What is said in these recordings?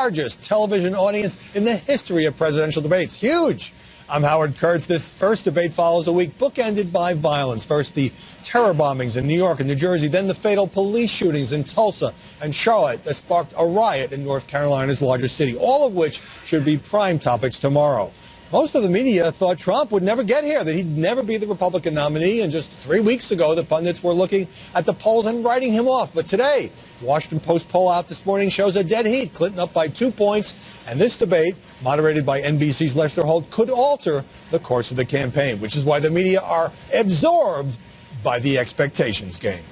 largest television audience in the history of presidential debates. Huge. I'm Howard Kurtz. This first debate follows a week bookended by violence. First, the terror bombings in New York and New Jersey, then the fatal police shootings in Tulsa and Charlotte that sparked a riot in North Carolina's largest city, all of which should be prime topics tomorrow. Most of the media thought Trump would never get here, that he'd never be the Republican nominee, and just 3 weeks ago, the pundits were looking at the polls and writing him off. But today, Washington Post poll out this morning shows a dead heat, Clinton up by 2 points, and this debate, moderated by NBC's Lester Holt, could alter the course of the campaign, which is why the media are absorbed by the expectations game.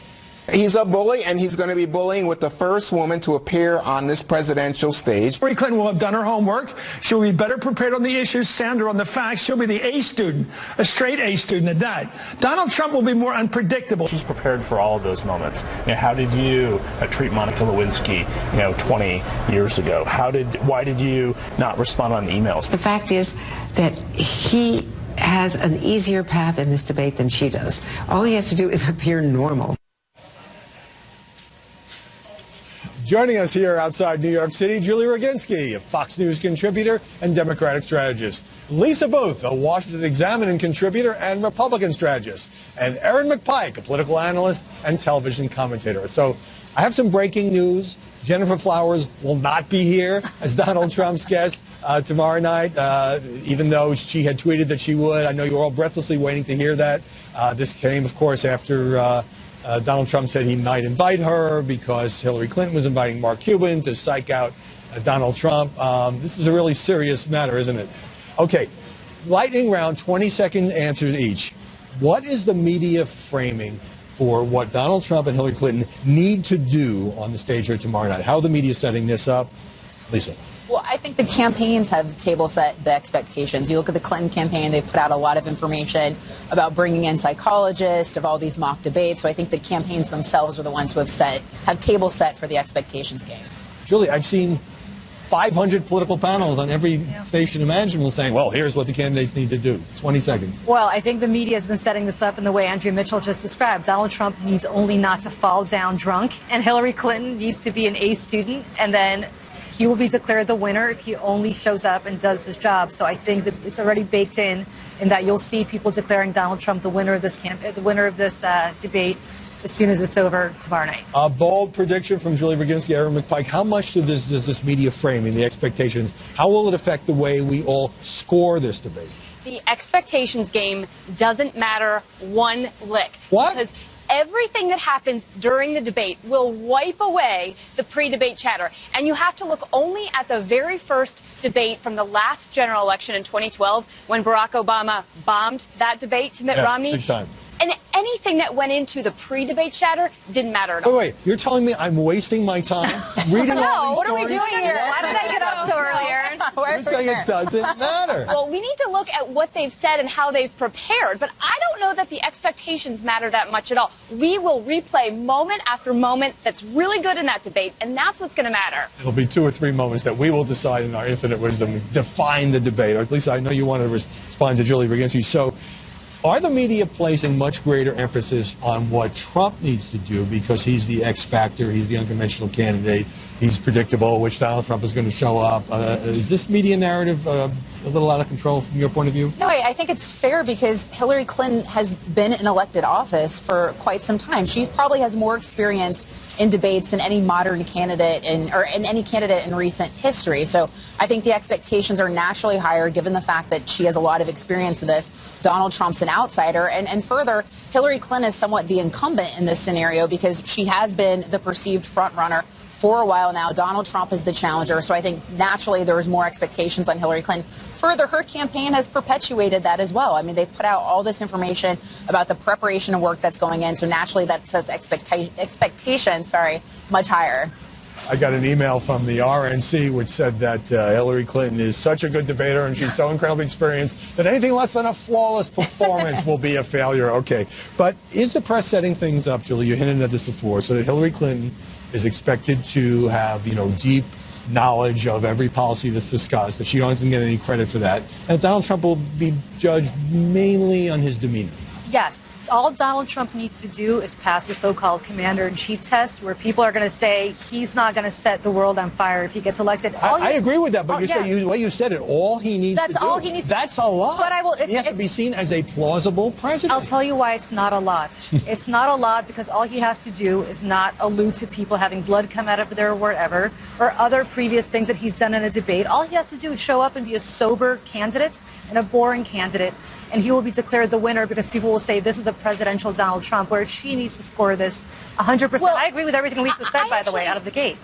He's a bully, and he's going to be bullying with the first woman to appear on this presidential stage. Hillary Clinton will have done her homework. She will be better prepared on the issues, sounder on the facts. She'll be the A student, a straight A student at that. Donald Trump will be more unpredictable. She's prepared for all of those moments. How did you treat Monica Lewinsky, 20 years ago? Why did you not respond on emails? The fact is that he has an easier path in this debate than she does. All he has to do is appear normal. Joining us here outside New York City, Julie Roginski, a Fox News contributor and Democratic strategist. Lisa Booth, a Washington Examiner contributor and Republican strategist. And Erin McPike, a political analyst and television commentator. So I have some breaking news. Jennifer Flowers will not be here as Donald Trump's guest tomorrow night, even though she had tweeted that she would. I know you're all breathlessly waiting to hear that. This came, of course, after Donald Trump said he might invite her because Hillary Clinton was inviting Mark Cuban to psych out Donald Trump. This is a really serious matter, isn't it? Okay, lightning round, 20-second answers each. What is the media framing for what Donald Trump and Hillary Clinton need to do on the stage here tomorrow night? How are the media setting this up? Lisa. Well, I think the campaigns have table set the expectations. You look at the Clinton campaign, they put out a lot of information about bringing in psychologists, of all these mock debates. So I think the campaigns themselves are the ones who have table set for the expectations game. Julie, I've seen 500 political panels on every station imaginable saying, well, here's what the candidates need to do. 20 seconds. Well, I think the media has been setting this up in the way Andrea Mitchell just described. Donald Trump needs only not to fall down drunk, and Hillary Clinton needs to be an A student, and then he will be declared the winner if he only shows up and does his job. So I think that it's already baked in that you'll see people declaring Donald Trump the winner of this debate as soon as it's over tomorrow night. A bold prediction from Julie Roginski, Erin McPike. How much does this media framing, the expectations, how will it affect the way we all score this debate? The expectations game doesn't matter one lick. What? Because everything that happens during the debate will wipe away the pre-debate chatter. And you have to look only at the very first debate from the last general election in 2012 when Barack Obama bombed that debate to Mitt Romney. Big time. And anything that went into the pre-debate chatter didn't matter at all. Wait, you're telling me I'm wasting my time reading all these what are we stories? doing here? Why did I get up so early, Erin? You're saying it doesn't matter. Well, we need to look at what they've said and how they've prepared, but I don't know that the expectations matter that much at all. We will replay moment after moment that's really good in that debate, and that's what's going to matter. It'll be 2 or 3 moments that we will decide in our infinite wisdom define the debate, or at least I know you want to respond to Julie Roginski. So, are the media placing much greater emphasis on what Trump needs to do because he's the X factor, he's the unconventional candidate, he's predictable, which Donald Trump is going to show up? Is this media narrative a little out of control from your point of view? No, I think it's fair because Hillary Clinton has been in elected office for quite some time. She probably has more experience in debates than any modern candidate or any candidate in recent history. So I think the expectations are naturally higher given the fact that she has a lot of experience in this. Donald Trump's an outsider. And further, Hillary Clinton is somewhat the incumbent in this scenario because she has been the perceived front runner for a while now. Donald Trump is the challenger. So I think naturally there's more expectations on Hillary Clinton. Further, her campaign has perpetuated that as well. I mean, they put out all this information about the preparation and work that's going in. So naturally that sets expectations much higher. I got an email from the RNC which said that Hillary Clinton is such a good debater and she's so incredibly experienced that anything less than a flawless performance will be a failure. Okay. But is the press setting things up, Julie? You hinted at this before, so that Hillary Clinton is expected to have, deep knowledge of every policy that's discussed, that she doesn't get any credit for that, and Donald Trump will be judged mainly on his demeanor? Yes. All Donald Trump needs to do is pass the so-called commander-in-chief test, where people are going to say he's not going to set the world on fire if he gets elected. I agree with that, but the way you said it, all he needs to do. That's all he needs to do. That's a lot. But he has to be seen as a plausible president. I'll tell you why it's not a lot. It's not a lot because all he has to do is not allude to people having blood come out of their whatever or other previous things that he's done in a debate. All he has to do is show up and be a sober candidate and a boring candidate, and he will be declared the winner because people will say this is a presidential Donald Trump, whereas she needs to score this 100%. Well, I agree with everything Lisa said, by the way, out of the gate.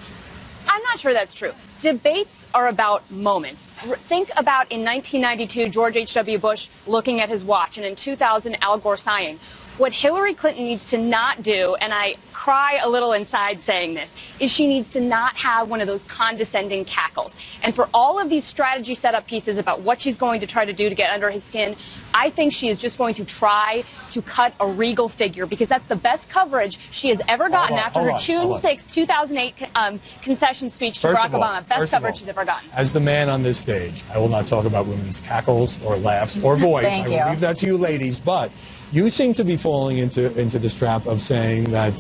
I'm not sure that's true. Debates are about moments. Think about in 1992, George H.W. Bush looking at his watch, and in 2000, Al Gore sighing. What Hillary Clinton needs to not do, and I cry a little inside saying this, is she needs to not have one of those condescending cackles. And for all of these strategy setup pieces about what she's going to try to do to get under his skin, I think she is just going to try to cut a regal figure because that's the best coverage she has ever gotten after her June 6, 2008 concession speech to Barack Obama. Best coverage she's ever gotten. As the man on this stage, I will not talk about women's cackles or laughs or voice. I will leave that to you ladies, but you seem to be falling into this trap of saying that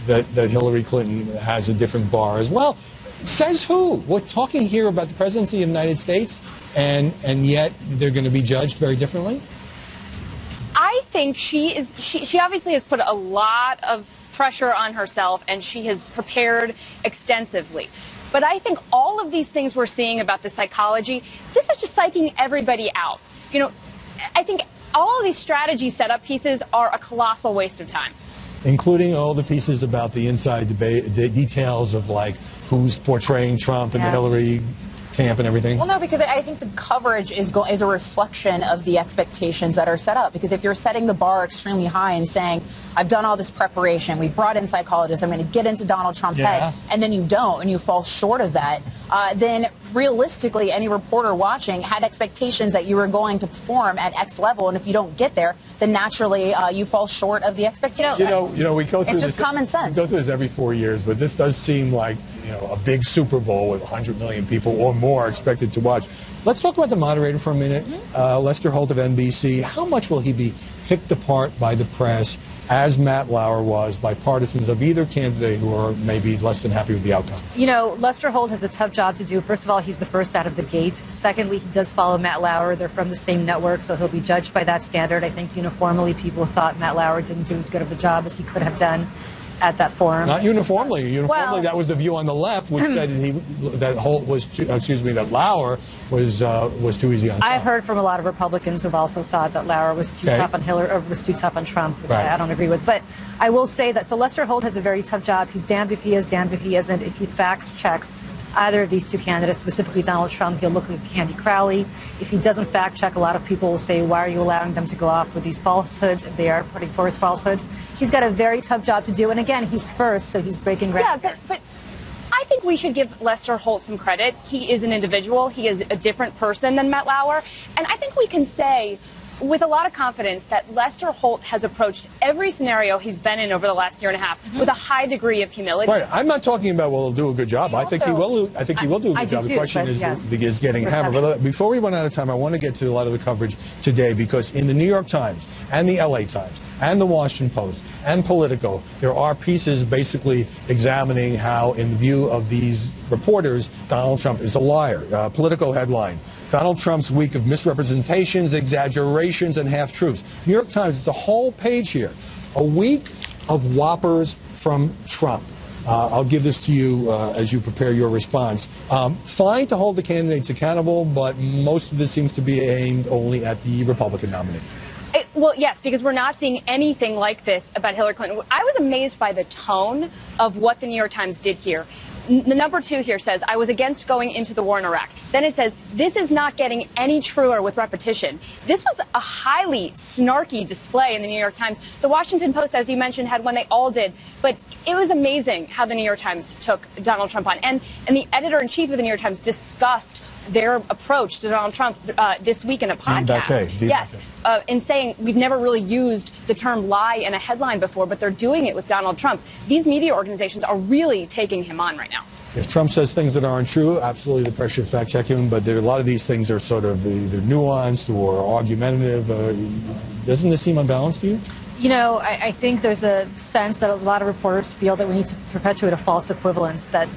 that Hillary Clinton has a different bar as well. Says who? We're talking here about the presidency of the United States, and yet they're going to be judged very differently? I think she obviously has put a lot of pressure on herself, and she has prepared extensively. But I think all of these things we're seeing about the psychology, this is just psyching everybody out. You know, I think all of these strategy setup pieces are a colossal waste of time. Including all the pieces about the inside debate, the details of like who's portraying Trump and the Hillary camp and everything? Well, no, because I think the coverage is a reflection of the expectations that are set up. Because if you're setting the bar extremely high and saying, I've done all this preparation, we brought in psychologists, I'm going to get into Donald Trump's head, and then you don't, and you fall short of that, then realistically, any reporter watching had expectations that you were going to perform at X level, and if you don't get there, then naturally you fall short of the expectations. You know, we go through it's this. Just common sense. We go through this every 4 years, but this does seem like a big Super Bowl with 100 million people or more expected to watch. Let's talk about the moderator for a minute. Lester Holt of NBC. How much will he be picked apart by the press, as Matt Lauer was, by partisans of either candidate who are maybe less than happy with the outcome? You know, Lester Holt has a tough job to do. First of all, he's the first out of the gate. Secondly, he does follow Matt Lauer. They're from the same network, so he'll be judged by that standard. I think uniformly people thought Matt Lauer didn't do as good of a job as he could have done at that forum. Not uniformly. Uniformly, that was the view on the left, which said that Holt was that Lauer was too easy on Trump. I've heard from a lot of Republicans who've also thought that Lauer was too tough on Hillary, or was too tough on Trump, which I don't agree with. But I will say that, so Lester Holt has a very tough job. He's damned if he is, damned if he isn't. If he facts checks either of these two candidates, specifically Donald Trump, he'll look like Candy Crowley. If he doesn't fact check, a lot of people will say, why are you allowing them to go off with these falsehoods if they are putting forth falsehoods? He's got a very tough job to do. And again, he's first, so he's breaking ground. Yeah, but I think we should give Lester Holt some credit. He is an individual. He is a different person than Matt Lauer. And I think we can say with a lot of confidence that Lester Holt has approached every scenario he's been in over the last year and a half with a high degree of humility. Right. I'm not talking about he'll do a good job. I think he will. I think he will do a good job. The question is getting hammered. But before we run out of time, I want to get to a lot of the coverage today, because in the New York Times and the LA Times and the Washington Post and Politico, there are pieces basically examining how, in the view of these reporters, Donald Trump is a liar. Politico headline: Donald Trump's week of misrepresentations, exaggerations, and half-truths. New York Times, it's a whole page here. A week of whoppers from Trump. I'll give this to you as you prepare your response. Fine to hold the candidates accountable, but most of this seems to be aimed only at the Republican nominee. Well, yes, because we're not seeing anything like this about Hillary Clinton. I was amazed by the tone of what the New York Times did here. The number 2 here says, I was against going into the war in Iraq. Then it says, this is not getting any truer with repetition. This was a highly snarky display in the New York Times. The Washington Post, as you mentioned, had one. They all did. But it was amazing how the New York Times took Donald Trump on. And the editor-in-chief of the New York Times discussed their approach to Donald Trump this week in a podcast. Yes, in saying we've never really used the term lie in a headline before, but they're doing it with Donald Trump. These media organizations are really taking him on right now. if Trump says things that aren't true, absolutely the press should fact check him, but a lot of these things are sort of either nuanced or argumentative. Doesn't this seem unbalanced to you? You know, I think there's a sense that a lot of reporters feel that we need to perpetuate a false equivalence, that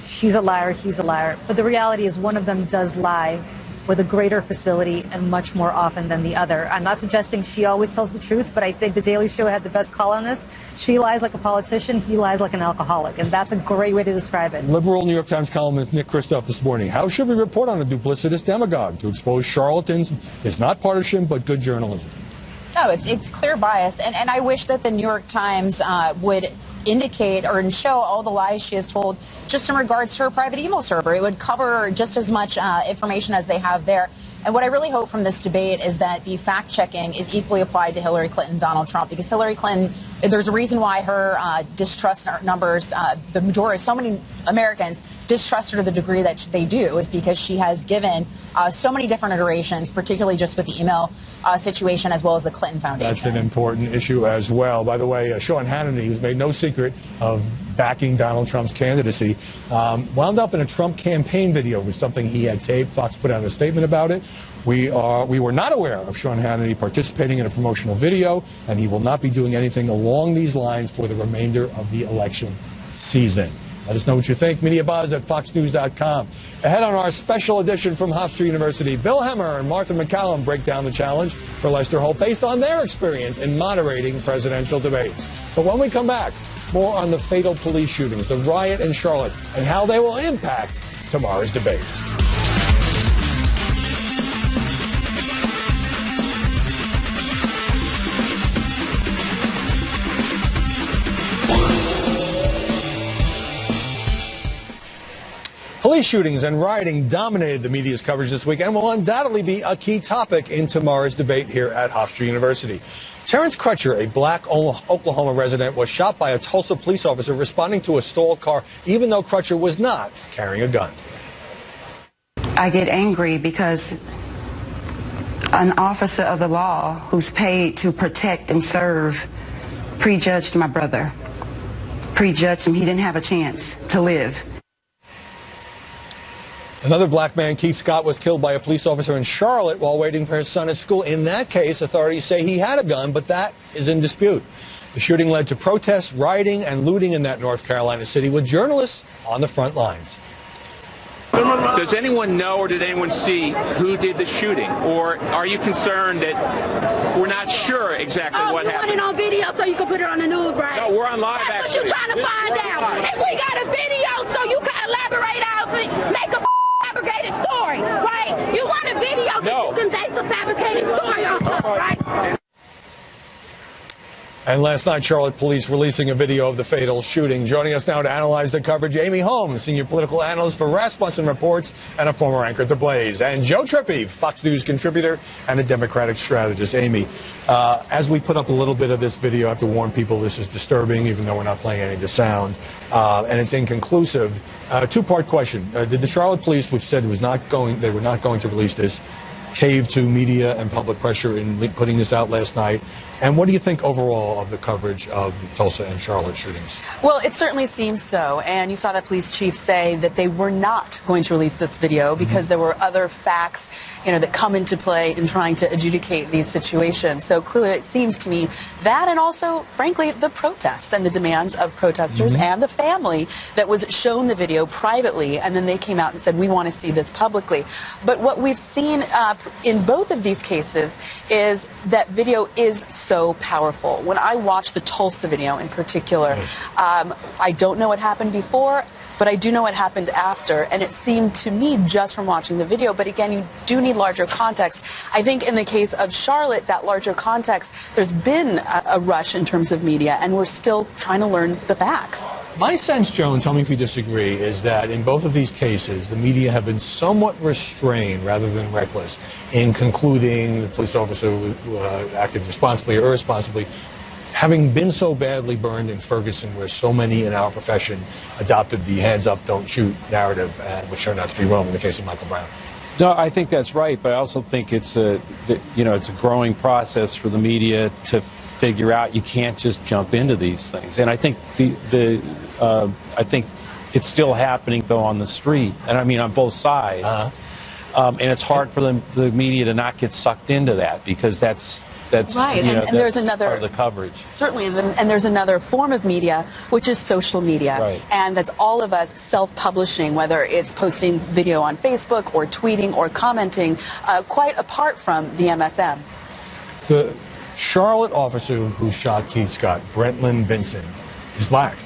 she's a liar, he's a liar. But the reality is one of them does lie with a greater facility and much more often than the other. I'm not suggesting she always tells the truth, but I think The Daily Show had the best call on this. She lies like a politician, he lies like an alcoholic, and that's a great way to describe it. Liberal New York Times columnist Nick Kristof this morning. How should we report on a duplicitous demagogue? To expose charlatans is not partisan, but good journalism. No, it's clear bias, and I wish that the New York Times would indicate or show all the lies she has told just in regards to her private email server. It would cover just as much information as they have there. And what I really hope from this debate is that the fact-checking is equally applied to Hillary Clinton and Donald Trump, because Hillary Clinton, there's a reason why her distrust numbers, the majority, so many Americans distrust her to the degree that they do, is because she has given so many different iterations, particularly just with the email situation as well as the Clinton Foundation. That's an important issue as well. By the way, Sean Hannity, who's made no secret of backing Donald Trump's candidacy, wound up in a Trump campaign video with something he had taped. Fox put out a statement about it. We were not aware of Sean Hannity participating in a promotional video, and he will not be doing anything along these lines for the remainder of the election season. Let us know what you think. MediaBuzz@foxnews.com. Ahead on our special edition from Hofstra University, Bill Hemmer and Martha MacCallum break down the challenge for Lester Holt based on their experience in moderating presidential debates. But when we come back, more on the fatal police shootings, the riot in Charlotte, and how they will impact tomorrow's debate. Police shootings and rioting dominated the media's coverage this week and will undoubtedly be a key topic in tomorrow's debate here at Hofstra University. Terrence Crutcher, a black Oklahoma resident, was shot by a Tulsa police officer responding to a stalled car, even though Crutcher was not carrying a gun. I get angry because an officer of the law who's paid to protect and serve prejudged my brother. Prejudged him. He didn't have a chance to live. Another black man, Keith Scott, was killed by a police officer in Charlotte while waiting for his son at school. In that case, authorities say he had a gun, but that is in dispute. The shooting led to protests, rioting, and looting in that North Carolina city, with journalists on the front lines. Does anyone know, or did anyone see who did the shooting? Or are you concerned that we're not sure exactly what happened? You want it on video so you can put it on the news, right? No, we're on live. That's what you're trying to find out. If we got a video so you can elaborate out, make a fabricated story, right? You want a video that you can base a fabricated story on, right? And last night, Charlotte police releasing a video of the fatal shooting. Joining us now to analyze the coverage, Amy Holmes, senior political analyst for Rasmussen Reports and a former anchor at The Blaze, and Joe Trippi, Fox News contributor and a Democratic strategist. Amy, as we put up a little bit of this video, I have to warn people this is disturbing, even though we're not playing any of the sound, and it's inconclusive. Two-part question. Did the Charlotte police, which said they were not going to release this, cave to media and public pressure in putting this out last night? And what do you think overall of the coverage of the Tulsa and Charlotte shootings? Well, it certainly seems so. And you saw the police chief say that they were not going to release this video because there were other facts, that come into play in trying to adjudicate these situations. So clearly it seems to me that, and also, frankly, the protests and the demands of protesters and the family that was shown the video privately, and then they came out and said, we want to see this publicly. But what we've seen in both of these cases is that video is so powerful. When I watched the Tulsa video in particular, I don't know what happened before, but I do know what happened after, and it seemed to me just from watching the video, but again, you do need larger context. I think in the case of Charlotte, that larger context, there's been a rush in terms of media, and we're still trying to learn the facts. My sense, Joe, and tell me if you disagree, is that in both of these cases, the media have been somewhat restrained rather than reckless in concluding the police officer acted responsibly or irresponsibly, having been so badly burned in Ferguson, where so many in our profession adopted the hands up, don't shoot narrative, which turned out to be wrong in the case of Michael Brown. No, I think that's right, but I also think it's a growing process for the media to figure out you can't just jump into these things. And I think I think It's still happening, though, on the street, and I mean on both sides. And it's hard for the media to not get sucked into that, because that's right. You know, and there's that's another part of the coverage. Certainly, and there's another form of media, which is social media, right. And that's all of us self-publishing, whether it's posting video on Facebook or tweeting or commenting, quite apart from the MSM. The Charlotte officer who shot Keith Scott, Brentlin Vincent, is black.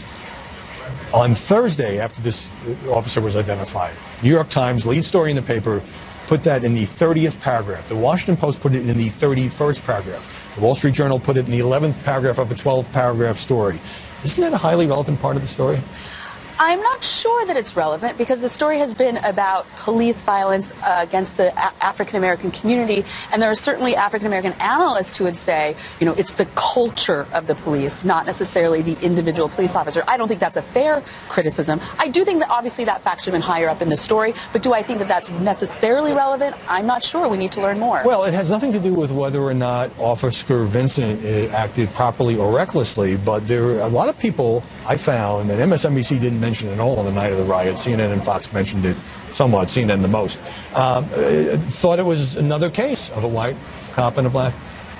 On Thursday, after this officer was identified, New York Times, lead story in the paper, put that in the 30th paragraph. The Washington Post put it in the 31st paragraph. The Wall Street Journal put it in the 11th paragraph of a 12-paragraph story. Isn't that a highly relevant part of the story? I'm not sure that it's relevant, because the story has been about police violence against the African-American community, and there are certainly African-American analysts who would say, you know, it's the culture of the police, not necessarily the individual police officer. I don't think that's a fair criticism. I do think that obviously that fact should have been higher up in the story, but do I think that that's necessarily relevant? I'm not sure. We need to learn more. Well, it has nothing to do with whether or not Officer Vincent acted properly or recklessly, but there are a lot of people I found, and MSNBC didn't mention it at all on the night of the riot. CNN and Fox mentioned it somewhat, CNN the most. Thought it was another case of a white cop and a black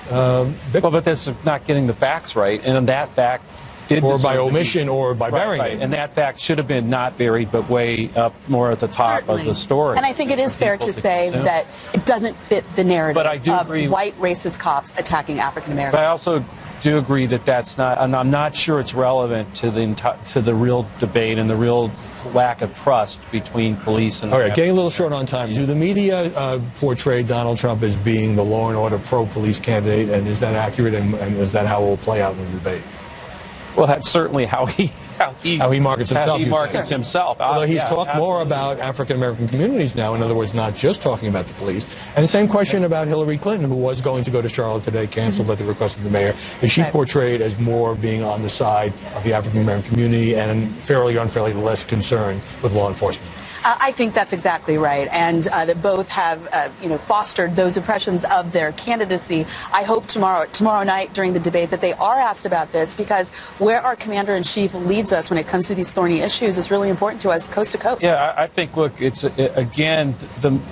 victim. Well, but that's not getting the facts right, and that fact did or by omission or by burying it. And that fact should have been not buried, but way up more at the top Certainly. of the story. And I think it is fair to say that it doesn't fit the narrative But I do of agree. white racist cops attacking African But Americans. I also do agree that that's not, and I'm not sure it's relevant to the real debate and the real lack of trust between police and... All right, getting a little short on time. Do the media portray Donald Trump as being the law and order pro-police candidate, and is that accurate, and is that how it will play out in the debate? Well, that's certainly how he markets himself. How he markets himself. Although he's Yeah, talked absolutely. more about African-American communities now, in other words, not just talking about the police. And the same question about Hillary Clinton, who was going to go to Charlotte today, canceled at the request of the mayor. Is she portrayed as more being on the side of the African-American community and fairly or unfairly less concerned with law enforcement? I think that's exactly right, and that both have, fostered those impressions of their candidacy. I hope tomorrow night during the debate that they are asked about this, because where our commander-in-chief leads us when it comes to these thorny issues is really important to us, coast to coast. Yeah, I think, look, it's again,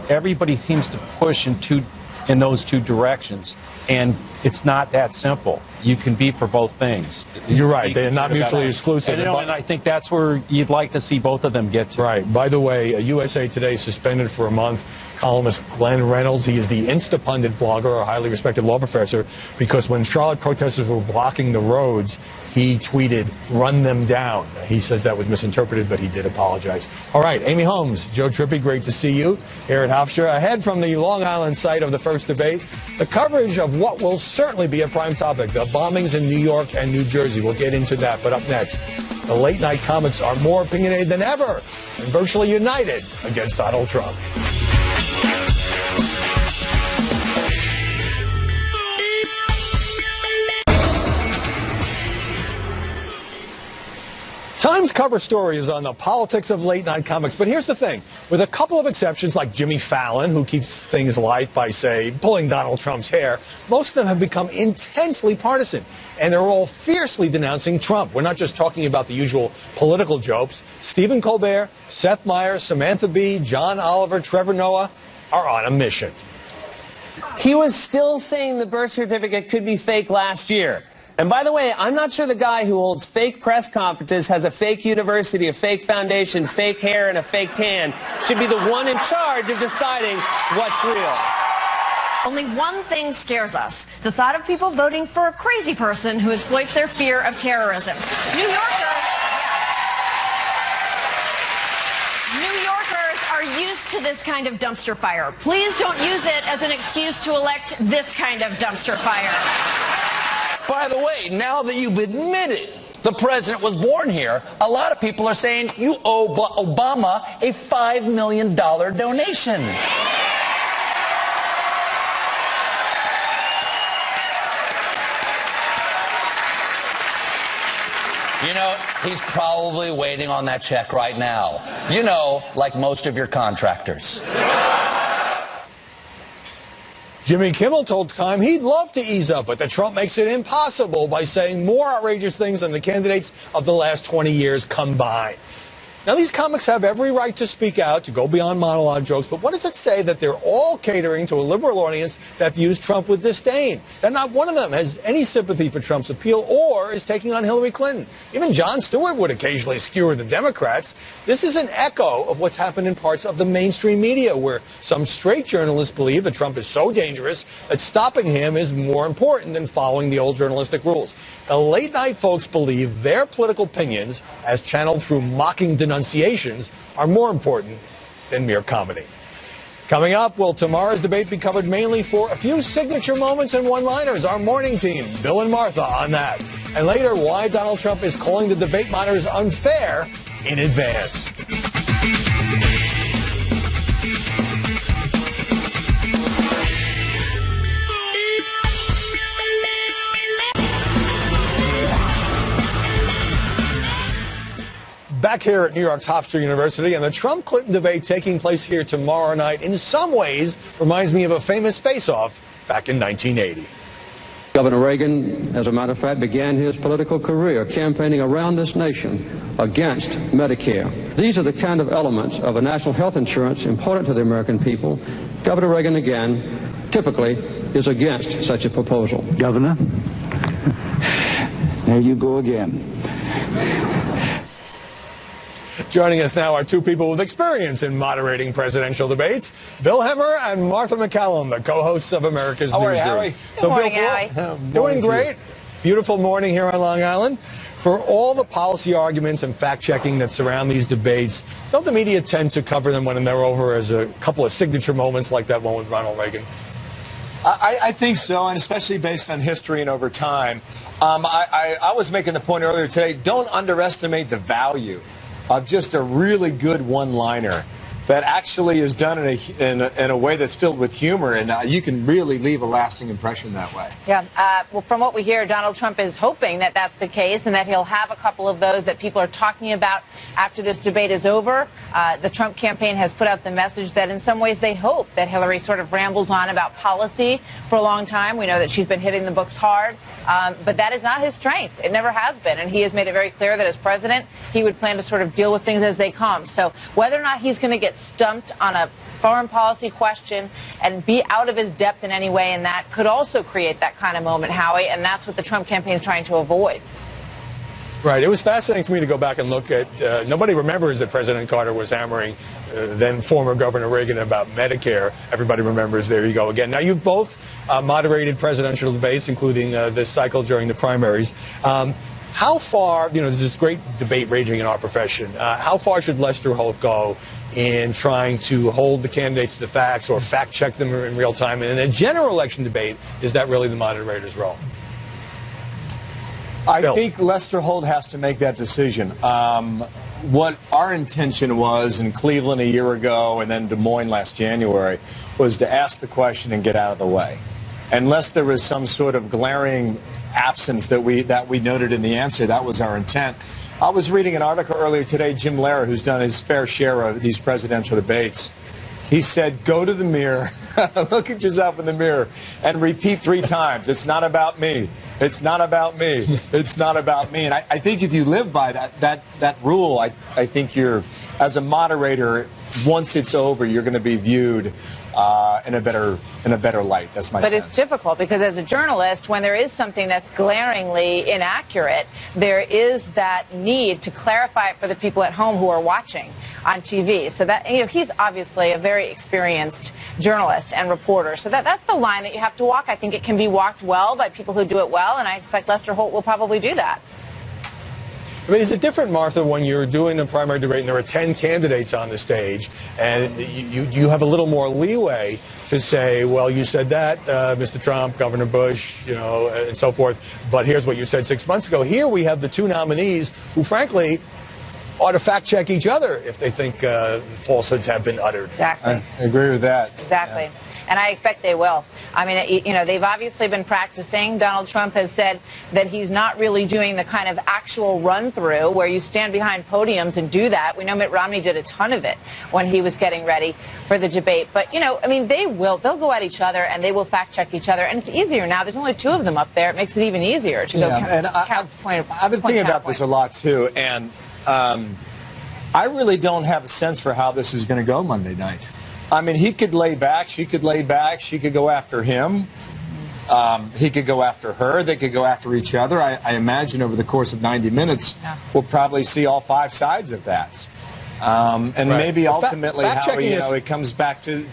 everybody seems to push in those two directions, and it's not that simple. You can be for both things. You're right. They're not mutually exclusive. And I think that's where you'd like to see both of them get to. Right. By the way, USA Today suspended for a month columnist Glenn Reynolds. He is the Instapundit blogger, a highly respected law professor, because when Charlotte protesters were blocking the roads, he tweeted, "Run them down." He says that was misinterpreted, but he did apologize. All right, Amy Holmes, Joe Trippi, great to see you here at Hofstra. Ahead from the Long Island site of the first debate, the coverage of what will certainly be a prime topic, the bombings in New York and New Jersey. We'll get into that, but up next, the late night comics are more opinionated than ever and virtually united against Donald Trump. Time's cover story is on the politics of late-night comics, but here's the thing. With a couple of exceptions like Jimmy Fallon, who keeps things light by, say, pulling Donald Trump's hair, most of them have become intensely partisan, and they're all fiercely denouncing Trump. We're not just talking about the usual political jokes. Stephen Colbert, Seth Meyers, Samantha Bee, John Oliver, Trevor Noah are on a mission. He was still saying the birth certificate could be fake last year. And by the way, I'm not sure the guy who holds fake press conferences, has a fake university, a fake foundation, fake hair, and a fake tan should be the one in charge of deciding what's real. Only one thing scares us, the thought of people voting for a crazy person who exploits their fear of terrorism. New Yorkers are used to this kind of dumpster fire. Please don't use it as an excuse to elect this kind of dumpster fire. By the way, now that you've admitted the president was born here, a lot of people are saying you owe Obama a $5 million donation. You know, he's probably waiting on that check right now. You know, like most of your contractors. Jimmy Kimmel told Time he'd love to ease up, but that Trump makes it impossible by saying more outrageous things than the candidates of the last 20 years combined. Now, these comics have every right to speak out, to go beyond monologue jokes, but what does it say that they're all catering to a liberal audience that views Trump with disdain? That not one of them has any sympathy for Trump's appeal or is taking on Hillary Clinton. Even Jon Stewart would occasionally skewer the Democrats. This is an echo of what's happened in parts of the mainstream media, where some straight journalists believe that Trump is so dangerous that stopping him is more important than following the old journalistic rules. The late-night folks believe their political opinions, as channeled through mocking denunciations, are more important than mere comedy. Coming up, will tomorrow's debate be covered mainly for a few signature moments and one-liners? Our morning team, Bill and Martha, on that. And later, why Donald Trump is calling the debate monitors unfair in advance. Back here at New York's Hofstra University, and the Trump-Clinton debate taking place here tomorrow night in some ways reminds me of a famous face-off back in 1980. Governor Reagan, as a matter of fact, began his political career campaigning around this nation against Medicare. These are the kind of elements of a national health insurance important to the American people. Governor Reagan, again, typically is against such a proposal. Governor, there you go again. Joining us now are two people with experience in moderating presidential debates, Bill Hemmer and Martha MacCallum, the co-hosts of America's Newsroom. Good morning, Howie. Doing great. Beautiful morning here on Long Island. For all the policy arguments and fact-checking that surround these debates, don't the media tend to cover them when they're over as a couple of signature moments like that one with Ronald Reagan? I think so, and especially based on history and over time. I was making the point earlier today, don't underestimate the value of just a really good one-liner that actually is done in a way that's filled with humor, and you can really leave a lasting impression that way. Yeah, well, from what we hear, Donald Trump is hoping that that's the case and that he'll have a couple of those that people are talking about after this debate is over. The Trump campaign has put out the message that in some ways they hope that Hillary sort of rambles on about policy for a long time. We know that she's been hitting the books hard, but that is not his strength. It never has been, and he has made it very clear that as president, he would plan to sort of deal with things as they come. So whether or not he's going to get stumped on a foreign policy question and be out of his depth in any way, and that could also create that kind of moment, Howie, and that's what the Trump campaign is trying to avoid. Right. It was fascinating for me to go back and look at, nobody remembers that President Carter was hammering then former Governor Reagan about Medicare. Everybody remembers, there you go again. Now, you've both moderated presidential debates, including this cycle during the primaries. How far, there's this great debate raging in our profession. How far should Lester Holt go in trying to hold the candidates to the facts or fact check them in real time? And in a general election debate, is that really the moderator's role? I think Lester Holt has to make that decision. What our intention was in Cleveland a year ago and then Des Moines last January was to ask the question and get out of the way. Unless there was some sort of glaring absence that we noted in the answer, that was our intent. I was reading an article earlier today, Jim Lehrer, who's done his fair share of these presidential debates. He said, go to the mirror, look at yourself in the mirror, and repeat 3 times, it's not about me, it's not about me, it's not about me. And I think if you live by that rule, I think you're, as a moderator, once it's over, you're going to be viewed in a better light. That's my sense. But it's difficult because as a journalist, when there is something that's glaringly inaccurate, there is that need to clarify it for the people at home who are watching on TV. So that, he's obviously a very experienced journalist and reporter. So that's the line that you have to walk. I think it can be walked well by people who do it well, and I expect Lester Holt will probably do that. I mean, is it different, Martha, when you're doing a primary debate and there are 10 candidates on the stage and you have a little more leeway to say, well, you said that, Mr. Trump, Governor Bush, and so forth, but here's what you said 6 months ago. Here we have the 2 nominees who, frankly, ought to fact-check each other if they think falsehoods have been uttered. Exactly. I agree with that. Exactly. Yeah. And I expect they will. I mean, they've obviously been practicing. Donald Trump has said that he's not really doing the kind of actual run-through where you stand behind podiums and do that. We know Mitt Romney did a ton of it when he was getting ready for the debate. But, I mean, they'll go at each other and they will fact-check each other. And it's easier now. There's only 2 of them up there. It makes it even easier to go count point. I've been thinking about this a lot, too. And I really don't have a sense for how this is going to go Monday night. I mean, he could lay back, she could lay back, she could go after him. He could go after her. They could go after each other. I imagine over the course of 90 minutes, we'll probably see all 5 sides of that. And maybe ultimately how, it comes back to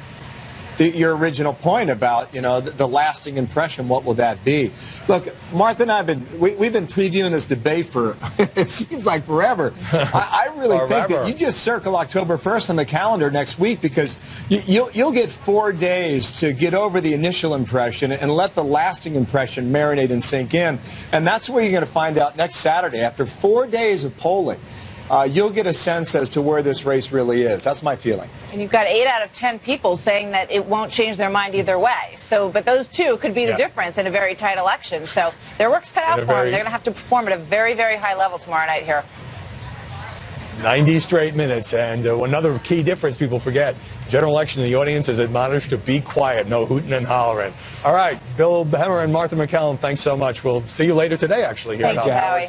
your original point about, the lasting impression. What will that be? Look, Martha and I we've been previewing this debate for, it seems like forever. I really think that you just circle October 1st on the calendar next week, because you'll get 4 days to get over the initial impression and let the lasting impression marinate and sink in. And that's where you're going to find out next Saturday. After 4 days of polling, you'll get a sense as to where this race really is. That's my feeling. And you've got 8 out of 10 people saying that it won't change their mind either way. But those 2 could be the difference in a very tight election. So their work's cut out for them. They're going to have to perform at a very, very high level tomorrow night here. 90 straight minutes. And another key difference people forget, general election, the audience is admonished to be quiet, no hooting and hollering. All right, Bill Hemmer and Martha MacCallum, thanks so much. We'll see you later today, actually. Here Thank you, Howie.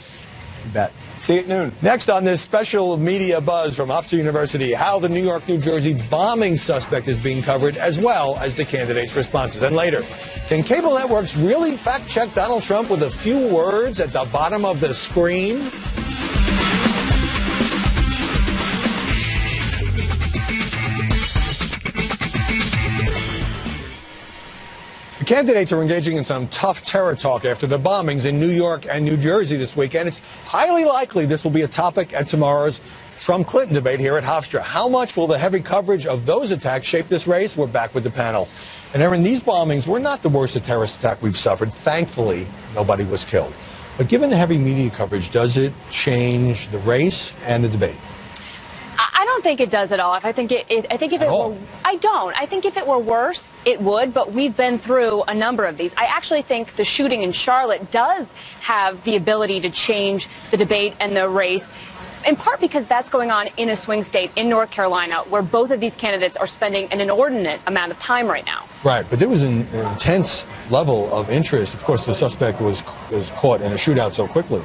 You bet. See you at noon. Next on this special media buzz from Hofstra University, how the New York, New Jersey bombing suspect is being covered, as well as the candidates' responses. And later, can cable networks really fact-check Donald Trump with a few words at the bottom of the screen? The candidates are engaging in some tough terror talk after the bombings in New York and New Jersey this weekend. It's highly likely this will be a topic at tomorrow's Trump-Clinton debate here at Hofstra. How much will the heavy coverage of those attacks shape this race? We're back with the panel. And Aaron, these bombings were not the worst terrorist attack we've suffered. Thankfully, nobody was killed. But given the heavy media coverage, does it change the race and the debate? I don't think it does at all. I think if it were worse, it would, but we've been through a number of these. I actually think the shooting in Charlotte does have the ability to change the debate and the race, in part because that's going on in a swing state in North Carolina, where both of these candidates are spending an inordinate amount of time right now. Right, but there was an intense level of interest. Of course, the suspect was caught in a shootout so quickly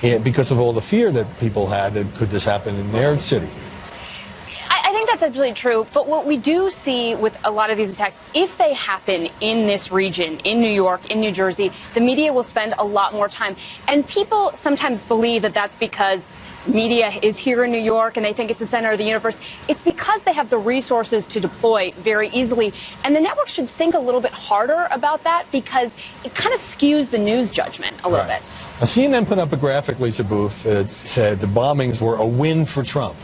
because of all the fear that people had that could this happen in their city. I think that's absolutely true, but what we do see with a lot of these attacks, if they happen in this region, in New York, in New Jersey, the media will spend a lot more time. And people sometimes believe that that's because media is here in New York and they think it's the center of the universe. It's because they have the resources to deploy very easily. And the network should think a little bit harder about that, because it kind of skews the news judgment a little bit. Now, CNN put up a graphic, Lisa Booth, that said the bombings were a win for Trump.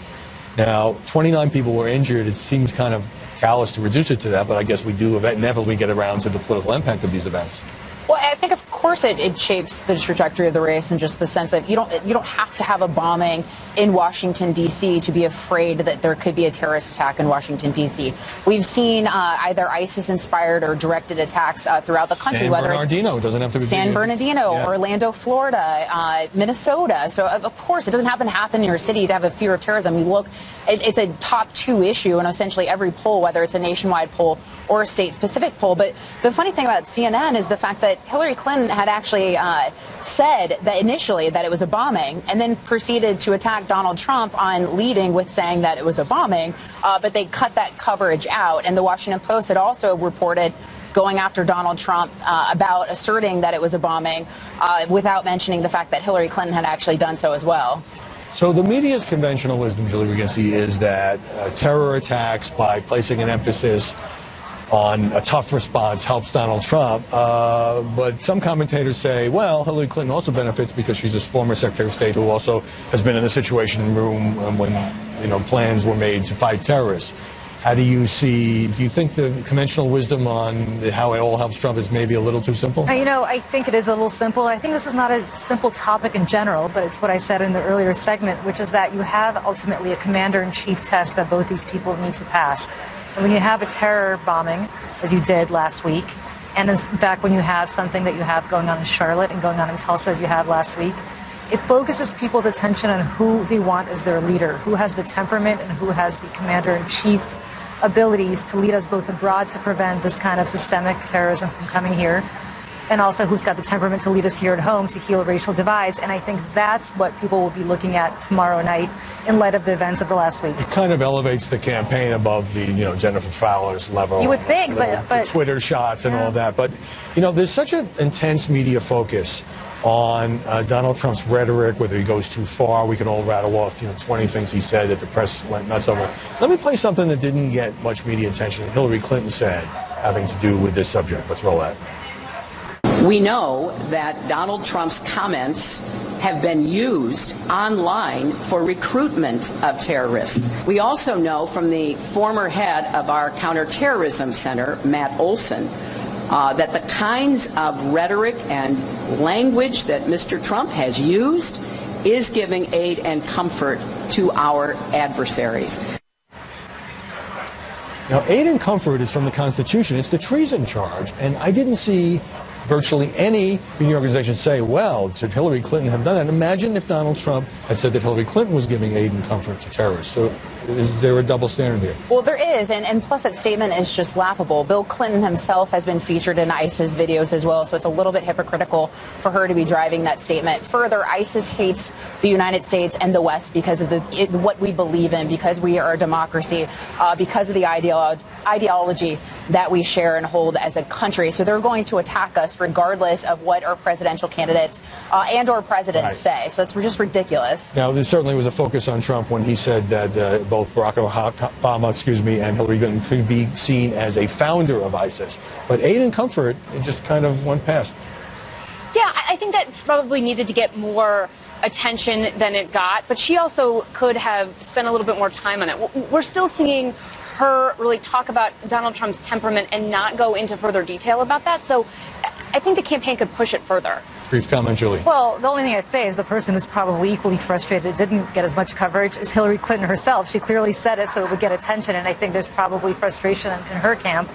Now, 29 people were injured. It seems kind of callous to reduce it to that, but I guess we do inevitably get around to the political impact of these events. Well, I think, of course, it shapes the trajectory of the race, in just the sense that you don't have to have a bombing in Washington, D.C. to be afraid that there could be a terrorist attack in Washington, D.C. We've seen either ISIS-inspired or directed attacks throughout the country. San Bernardino doesn't have to be San Bernardino, Orlando, Florida, Minnesota. So, of course, it doesn't happen in your city to have a fear of terrorism. You look, it's a top 2 issue in essentially every poll, whether it's a nationwide poll or a state-specific poll. But the funny thing about CNN is the fact that Hillary Clinton had actually said that initially that it was a bombing, and then proceeded to attack Donald Trump on leading with saying that it was a bombing, but they cut that coverage out. And the Washington Post had also reported going after Donald Trump about asserting that it was a bombing without mentioning the fact that Hillary Clinton had actually done so as well. So the media's conventional wisdom, Julie Regency, is that terror attacks, by placing an emphasis on a tough response, helps Donald Trump. But some commentators say, well, Hillary Clinton also benefits because she's a former Secretary of State who also has been in the Situation Room when plans were made to fight terrorists. How do you think the conventional wisdom on how it all helps Trump is maybe a little too simple? I think it is a little simple. I think this is not a simple topic in general, but it's what I said in the earlier segment, which is that you have ultimately a commander-in-chief test that both these people need to pass. And when you have a terror bombing, as you did last week, and in fact when you have something that you have going on in Charlotte and going on in Tulsa as you had last week, it focuses people's attention on who they want as their leader, who has the temperament and who has the commander-in-chief abilities to lead us both abroad to prevent this kind of systemic terrorism from coming here, and also who's got the temperament to lead us here at home to heal racial divides. And I think that's what people will be looking at tomorrow night in light of the events of the last week. It kind of elevates the campaign above the, Jennifer Fowler's level. You would think, but the Twitter shots and all that. But, there's such an intense media focus on Donald Trump's rhetoric, whether he goes too far. We can all rattle off, 20 things he said that the press went nuts over. Let me play something that didn't get much media attention that Hillary Clinton said having to do with this subject. Let's roll that. We know that Donald Trump's comments have been used online for recruitment of terrorists. We also know from the former head of our counterterrorism center, Matt Olson, that the kinds of rhetoric and language that Mr. Trump has used is giving aid and comfort to our adversaries. Now, aid and comfort is from the Constitution. It's the treason charge. And I didn't see virtually any media organization say, well, should Hillary Clinton have done that? Imagine if Donald Trump had said that Hillary Clinton was giving aid and comfort to terrorists. So is there a double standard here? Well, there is, and plus that statement is just laughable. Bill Clinton himself has been featured in ISIS videos as well, so it's a little bit hypocritical for her to be driving that statement. Further, ISIS hates the United States and the West because of what we believe in, because we are a democracy, because of the ideology that we share and hold as a country. So they're going to attack us regardless of what our presidential candidates and or presidents say. So it's just ridiculous. Now, there certainly was a focus on Trump when he said that both Barack Obama, and Hillary Clinton could be seen as a founder of ISIS. But aid and comfort, it just kind of went past. Yeah, I think that probably needed to get more attention than it got, but she also could have spent a little bit more time on it. We're still seeing her really talk about Donald Trump's temperament and not go into further detail about that. So I think the campaign could push it further. Brief comment, Julie. Well, the only thing I'd say is the person who's probably equally frustrated didn't get as much coverage is Hillary Clinton herself. She clearly said it so it would get attention, and I think there's probably frustration in her camp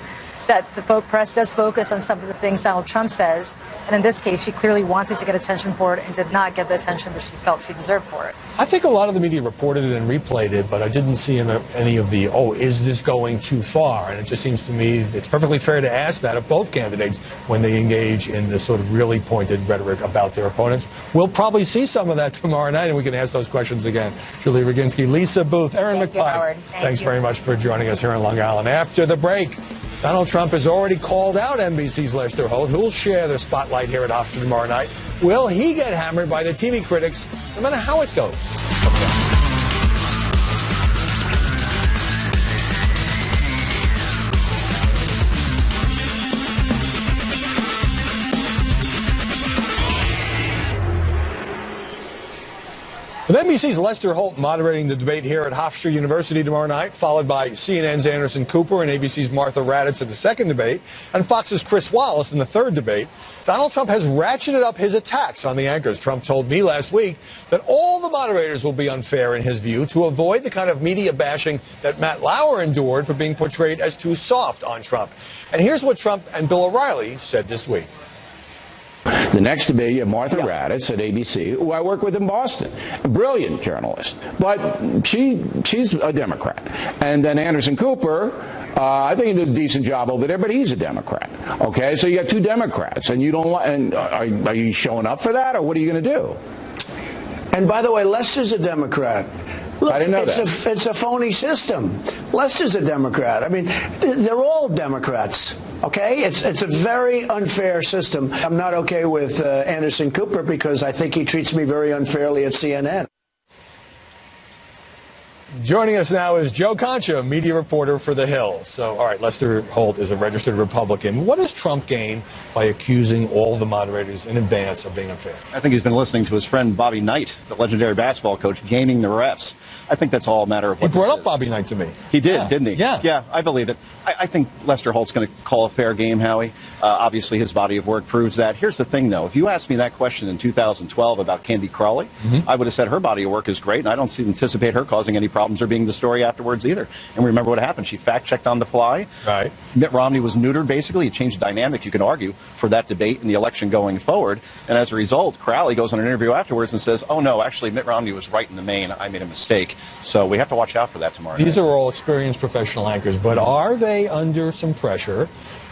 that the press does focus on some of the things Donald Trump says, and in this case, she clearly wanted to get attention for it and did not get the attention that she felt she deserved for it. I think a lot of the media reported it and replayed it, but I didn't see any of the, is this going too far? And it just seems to me it's perfectly fair to ask that of both candidates when they engage in this sort of really pointed rhetoric about their opponents. We'll probably see some of that tomorrow night, and we can ask those questions again. Julie Roginski, Lisa Booth, Aaron McPike, thanks very much for joining us here on Long Island. After the break, Donald Trump has already called out NBC's Lester Holt, who will share the spotlight here at Hofstra tomorrow night. Will he get hammered by the TV critics, no matter how it goes? With NBC's Lester Holt moderating the debate here at Hofstra University tomorrow night, followed by CNN's Anderson Cooper and ABC's Martha Raddatz in the second debate, and Fox's Chris Wallace in the third debate, Donald Trump has ratcheted up his attacks on the anchors. Trump told me last week that all the moderators will be unfair in his view to avoid the kind of media bashing that Matt Lauer endured for being portrayed as too soft on Trump. And here's what Trump and Bill O'Reilly said this week. The next debate, you have Martha Raddatz at ABC, who I work with in Boston, a brilliant journalist, but she's a Democrat. And then Anderson Cooper, I think he does a decent job over there, but he's a Democrat. Okay, so you got two Democrats, and you don't. And are you showing up for that, or what are you going to do? And by the way, Lester's a Democrat. Look, I didn't know it's a phony system. Lester's a Democrat. I mean, they're all Democrats. Okay? It's a very unfair system. I'm not okay with Anderson Cooper because I think he treats me very unfairly at CNN. Joining us now is Joe Concha, media reporter for The Hill. So, all right, Lester Holt is a registered Republican. What does Trump gain by accusing all the moderators in advance of being unfair? I think he's been listening to his friend Bobby Knight, the legendary basketball coach, gaming the refs. I think that's all a matter of what he brought up Bobby Knight to me. He did, didn't he? Yeah. Yeah, I believe it. I think Lester Holt's going to call a fair game, Howie. Obviously, his body of work proves that. Here's the thing, though. If you asked me that question in 2012 about Candy Crawley, I would have said her body of work is great, and I don't anticipate her causing any problems or being the story afterwards either. And remember what happened. She fact-checked on the fly. Right. Mitt Romney was neutered, basically. It changed the dynamic, you can argue, for that debate and the election going forward. And as a result, Crowley goes on an interview afterwards and says, oh, no, actually, Mitt Romney was right in the main. I made a mistake. So we have to watch out for that tomorrow night. These are all experienced professional anchors, but are they under some pressure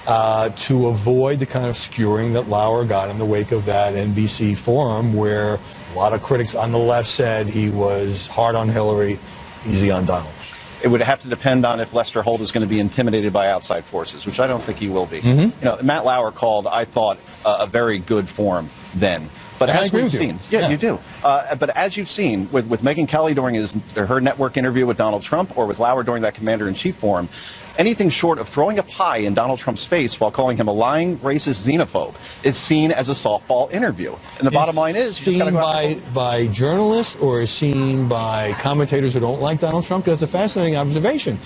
to avoid the kind of skewering that Lauer got in the wake of that NBC forum, where a lot of critics on the left said he was hard on Hillary, easy on Donald. It would have to depend on if Lester Holt is going to be intimidated by outside forces, which I don't think he will be. Matt Lauer called, I thought, a very good forum then. But as we've seen, you do. But as you've seen with Megyn Kelly during her network interview with Donald Trump, or with Lauer during that commander-in-chief forum, anything short of throwing a pie in Donald Trump's face while calling him a lying, racist xenophobe is seen as a softball interview. And the bottom line is, seen by journalists or is seen by commentators who don't like Donald Trump. That's a fascinating observation.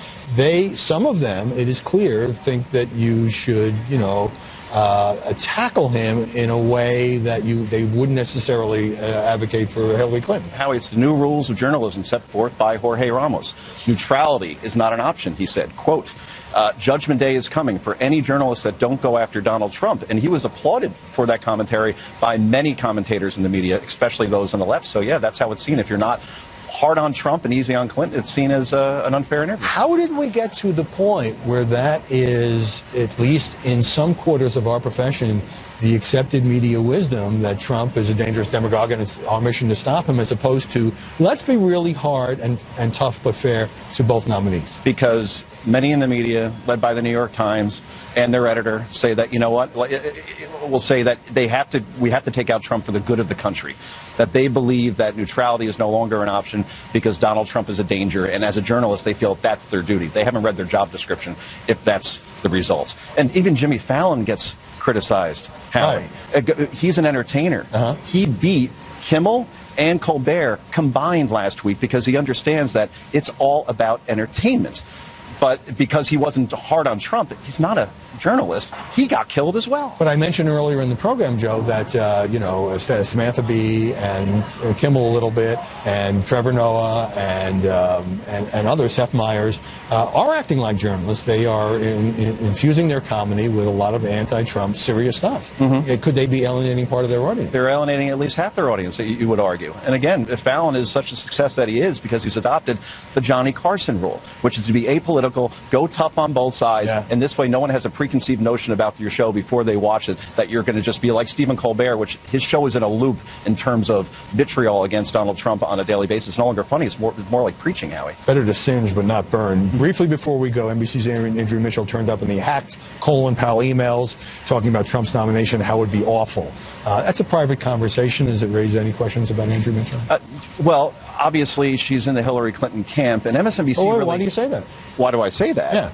Some of them, it is clear, think that you should, tackle him in a way that they wouldn't necessarily advocate for Hillary Clinton. Howie, it's the new rules of journalism set forth by Jorge Ramos. Neutrality is not an option, he said. Quote, Judgment Day is coming for any journalists that don't go after Donald Trump. And he was applauded for that commentary by many commentators in the media, especially those on the left. So, yeah, that's how it's seen. If you're not hard on Trump and easy on Clinton, it's seen as an unfair interview. How did we get to the point where that is, at least in some quarters of our profession, the accepted media wisdom that Trump is a dangerous demagogue and it's our mission to stop him, as opposed to let's be really hard and tough but fair to both nominees? Because many in the media, led by the New York Times and their editor, say that, will say that we have to take out Trump for the good of the country. That they believe that neutrality is no longer an option because Donald Trump is a danger, and as a journalist, they feel that's their duty. They haven't read their job description if that's the result. And even Jimmy Fallon gets criticized, Howie. He's an entertainer. He beat Kimmel and Colbert combined last week because he understands that it's all about entertainment. But because he wasn't hard on Trump, he's not a journalist. He got killed as well. But I mentioned earlier in the program, Joe, that Samantha Bee and Kimmel a little bit, and Trevor Noah and others, Seth Meyers, are acting like journalists. They are infusing their comedy with a lot of anti-Trump serious stuff. Could they be alienating part of their audience? They're alienating at least half their audience, you would argue. And again, if Fallon is such a success that he is because he's adopted the Johnny Carson rule, which is to be apolitical, go tough on both sides, and this way no one has a preconceived notion about your show before they watch it that you're going to just be like Stephen Colbert, which his show is in a loop in terms of vitriol against Donald Trump on a daily basis. It's no longer funny. It's more like preaching, Howie. Better to singe but not burn. Briefly before we go, NBC's Andrew Mitchell turned up in the hacked Colin Powell emails talking about Trump's nomination, how it would be awful. That's a private conversation. Does it raise any questions about Andrew Mitchell? Well, obviously she's in the Hillary Clinton camp, and MSNBC why do you say that? Why do I say that?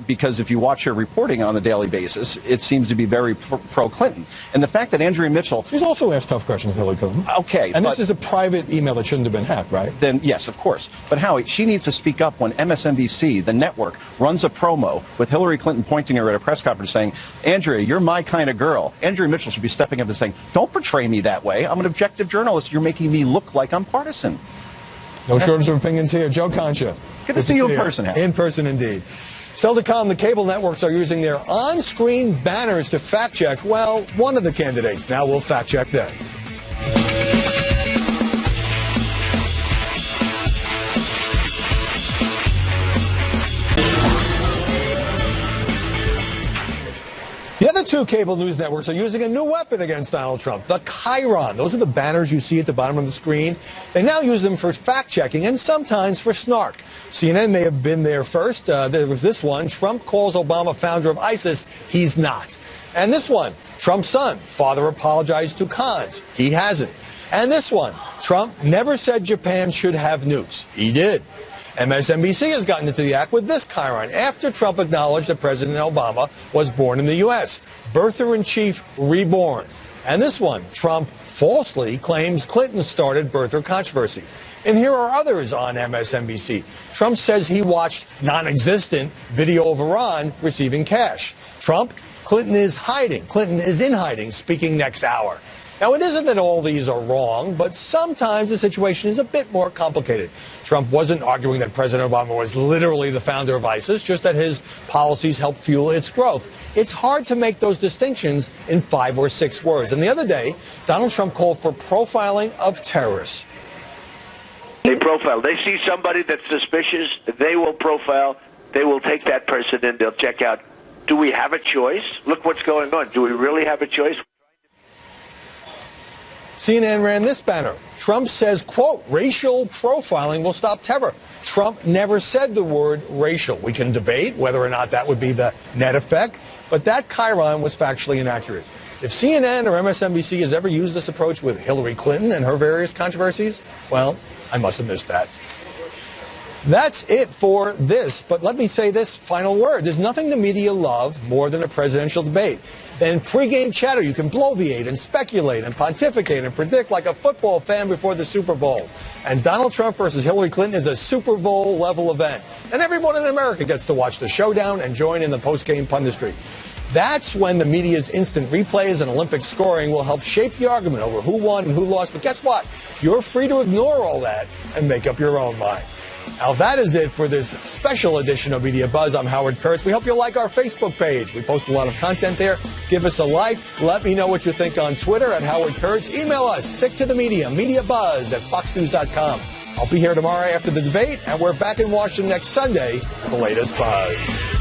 Because if you watch her reporting on a daily basis, it seems to be very pro-Clinton. And the fact that Andrea Mitchell... She's also asked tough questions of Hillary Clinton. Okay. And this is a private email that shouldn't have been hacked, right? Then, yes, of course. But Howie, she needs to speak up when MSNBC, the network, runs a promo with Hillary Clinton pointing her at a press conference saying, Andrea, you're my kind of girl. Andrea Mitchell should be stepping up and saying, don't portray me that way. I'm an objective journalist. You're making me look like I'm partisan. No shortage of opinions here. Joe Concha. Good to see you in person, Howie. In person, indeed. Still to come, the cable networks are using their on-screen banners to fact-check, well, one of the candidates. Now we'll fact-check them. The other two cable news networks are using a new weapon against Donald Trump, the Chyron. Those are the banners you see at the bottom of the screen. They now use them for fact-checking and sometimes for snark. CNN may have been there first. There was this one, Trump calls Obama founder of ISIS. He's not. And this one, Trump's son, father apologized to cons. He hasn't. And this one, Trump never said Japan should have nukes. He did. MSNBC has gotten into the act with this Chyron after Trump acknowledged that President Obama was born in the U.S. Birther-in-chief reborn. And this one, Trump falsely claims Clinton started birther controversy. And here are others on MSNBC. Trump says he watched non-existent video of Iran receiving cash. Trump, Clinton is hiding. Clinton is in hiding, speaking next hour. Now, it isn't that all these are wrong, but sometimes the situation is a bit more complicated. Trump wasn't arguing that President Obama was literally the founder of ISIS, just that his policies helped fuel its growth. It's hard to make those distinctions in 5 or 6 words. And the other day, Donald Trump called for profiling of terrorists. They profile. They see somebody that's suspicious, they will profile. They will take that person in. They'll check out Do we have a choice? Look what's going on. Do we really have a choice? CNN ran this banner. Trump says, quote, racial profiling will stop terror. Trump never said the word racial. We can debate whether or not that would be the net effect, but that chyron was factually inaccurate. If CNN or MSNBC has ever used this approach with Hillary Clinton and her various controversies, well, I must have missed that. That's it for this, but let me say this final word. There's nothing the media love more than a presidential debate. Then pregame chatter, you can bloviate and speculate and pontificate and predict like a football fan before the Super Bowl. And Donald Trump versus Hillary Clinton is a Super Bowl level event. And everyone in America gets to watch the showdown and join in the postgame punditry. That's when the media's instant replays and Olympic scoring will help shape the argument over who won and who lost. But guess what? You're free to ignore all that and make up your own mind. Now, that is it for this special edition of Media Buzz. I'm Howard Kurtz. We hope you like our Facebook page. We post a lot of content there. Give us a like. Let me know what you think on Twitter at Howard Kurtz. Email us, stick to the media, mediabuzz@foxnews.com. I'll be here tomorrow after the debate, and we're back in Washington next Sunday for the latest buzz.